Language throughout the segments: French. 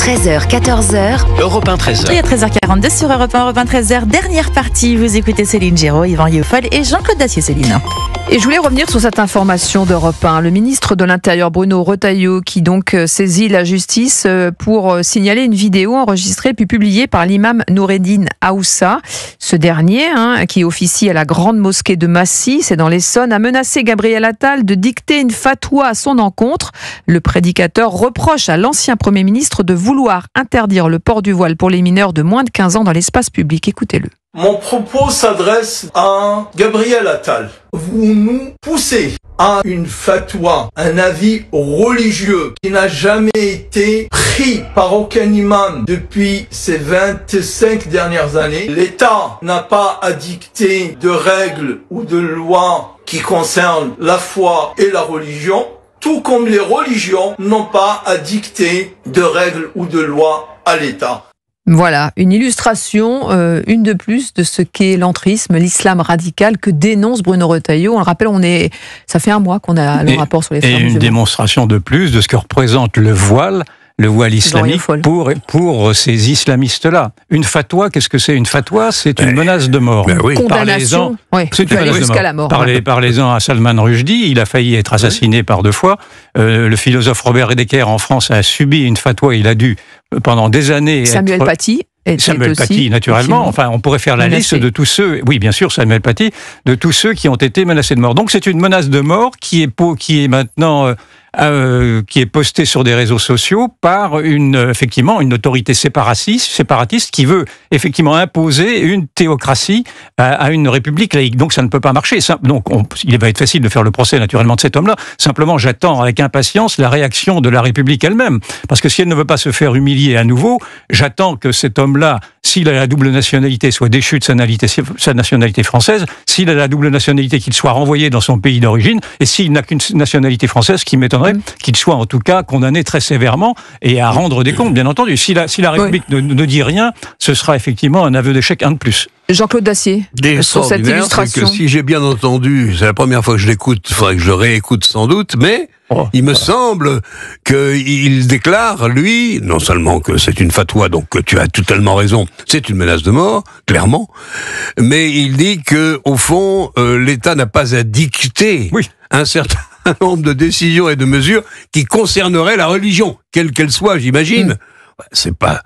13h, 14h. Europe 1, 13h. Et à 13h42 sur Europe 1, Europe 1, 13h. Dernière partie, vous écoutez Céline Géraud, Yvan Rioufol et Jean-Claude Dacier. Céline. Et je voulais revenir sur cette information d'Europe 1. Le ministre de l'Intérieur, Bruno Retailleau, qui donc saisit la justice pour signaler une vidéo enregistrée puis publiée par l'imam Noureddine Aoussa. Ce dernier, qui officie à la grande mosquée de Massy, c'est dans l'Essonne, a menacé Gabriel Attal de dicter une fatwa à son encontre. Le prédicateur reproche à l'ancien Premier ministre de vouloir interdire le port du voile pour les mineurs de moins de 15 ans dans l'espace public. Écoutez-le. Mon propos s'adresse à Gabriel Attal. Vous nous poussez à une fatwa, un avis religieux qui n'a jamais été pris par aucun imam depuis ces 25 dernières années. L'État n'a pas à dicter de règles ou de lois qui concernent la foi et la religion, tout comme les religions n'ont pas à dicter de règles ou de lois à l'État. Voilà, une illustration, une de plus, de ce qu'est l'entrisme, l'islam radical que dénonce Bruno Retailleau. On le rappelle, ça fait un mois qu'on a le rapport sur les frères musulmans. Et une démonstration de plus de ce que représente le voile islamique pour ces islamistes-là. Une fatwa, qu'est-ce que c'est? Une fatwa, c'est une menace de mort. Oui. Condamnation, c'est une menace jusqu'à la mort. Parlez-en à Salman Rushdie, il a failli être assassiné par 2 fois. Le philosophe Robert Heidegger en France a subi une fatwa, il a dû pendant des années Samuel Paty, naturellement. Enfin, on pourrait faire la liste de tous ceux, oui, bien sûr, Samuel Paty, de tous ceux qui ont été menacés de mort. Donc, c'est une menace de mort qui est maintenant qui est postée sur des réseaux sociaux par effectivement une autorité séparatiste qui veut effectivement imposer une théocratie à une république laïque. Donc ça ne peut pas marcher. Il va être facile de faire le procès naturellement de cet homme-là. Simplement, j'attends avec impatience la réaction de la République elle-même. Parce que si elle ne veut pas se faire humilier à nouveau, j'attends que cet homme-là, s'il a la double nationalité, soit déchu de sa nationalité française, s'il a la double nationalité, qu'il soit renvoyé dans son pays d'origine, et s'il n'a qu'une nationalité française, qui m'étonnerait qu'il soit en tout cas condamné très sévèrement et à rendre des comptes, bien entendu. Si la République ne dit rien, ce sera effectivement un aveu d'échec, un de plus. Jean-Claude Dacier, sur cette illustration. Que si j'ai bien entendu, c'est la première fois que je l'écoute, il faudrait que je le réécoute sans doute, mais il me semble qu'il déclare, lui, non seulement que c'est une fatwa, donc que tu as totalement raison, c'est une menace de mort, clairement, mais il dit que au fond, l'État n'a pas à dicter un certain nombre de décisions et de mesures qui concerneraient la religion, quelle qu'elle soit, j'imagine. C'est pas...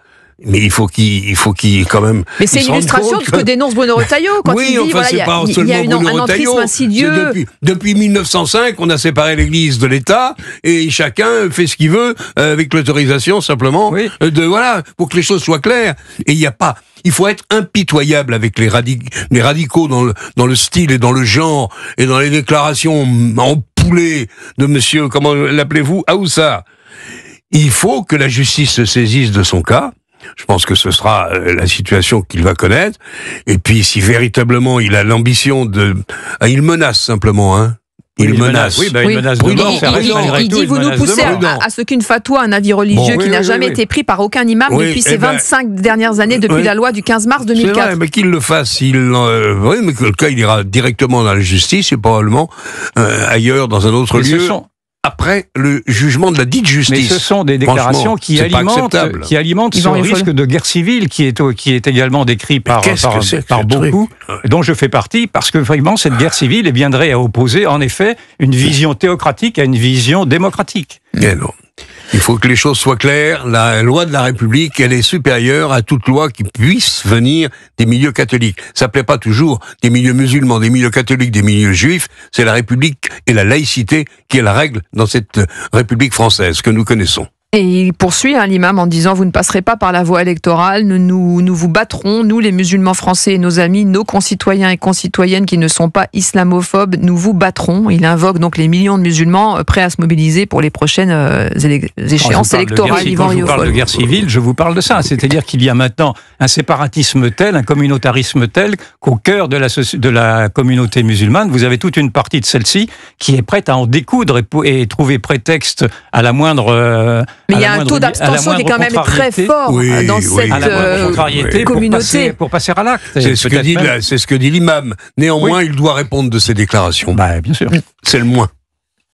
Mais il faut qu'il quand même... Mais c'est une illustration de ce que dénonce Bruno Retailleau quand il dit il y a un entrisme insidieux. Depuis 1905, on a séparé l'Église de l'État et chacun fait ce qu'il veut avec l'autorisation simplement pour que les choses soient claires. Et il faut être impitoyable avec les radicaux dans le style et dans le genre et dans les déclarations empoulées de monsieur, comment l'appelez-vous, Aoussa. Il faut que la justice se saisisse de son cas. Je pense que ce sera la situation qu'il va connaître. Et puis, si véritablement il a l'ambition il menace simplement, Il menace. Il menace de mort. Il dit, vous nous poussez à ce qu'une fatwa, un avis religieux qui n'a jamais été pris par aucun imam depuis ces 25 dernières années, depuis la loi du 15 mars 2004. C'est vrai, mais qu'il le fasse. Mais que le cas, il ira directement dans la justice et probablement ailleurs, dans un autre lieu. Après le jugement de la dite justice. Mais ce sont des déclarations qui alimentent ce risque de guerre civile qui est également décrit par beaucoup, dont je fais partie, parce que vraiment cette guerre civile viendrait à opposer en effet une vision théocratique à une vision démocratique. Mais non. Il faut que les choses soient claires. La loi de la République, elle est supérieure à toute loi qui puisse venir des milieux catholiques. Ça plaît pas toujours des milieux musulmans, des milieux catholiques, des milieux juifs. C'est la République et la laïcité qui est la règle dans cette République française que nous connaissons. Et il poursuit l'imam en disant « Vous ne passerez pas par la voie électorale, nous vous battrons, nous les musulmans français et nos amis, nos concitoyens et concitoyennes qui ne sont pas islamophobes, nous vous battrons ». Il invoque donc les millions de musulmans prêts à se mobiliser pour les prochaines échéances électorales. Quand je vous parle de guerre civile, je vous parle de ça. C'est-à-dire qu'il y a maintenant un séparatisme tel, un communautarisme tel, qu'au cœur de la communauté musulmane, vous avez toute une partie de celle-ci qui est prête à en découdre et trouver prétexte à la moindre... Mais il y a un taux d'abstention qui est quand même très fort dans cette communauté. Pour passer à l'acte. C'est ce que dit l'imam. Néanmoins, il doit répondre de ses déclarations. Bien sûr. C'est le moins.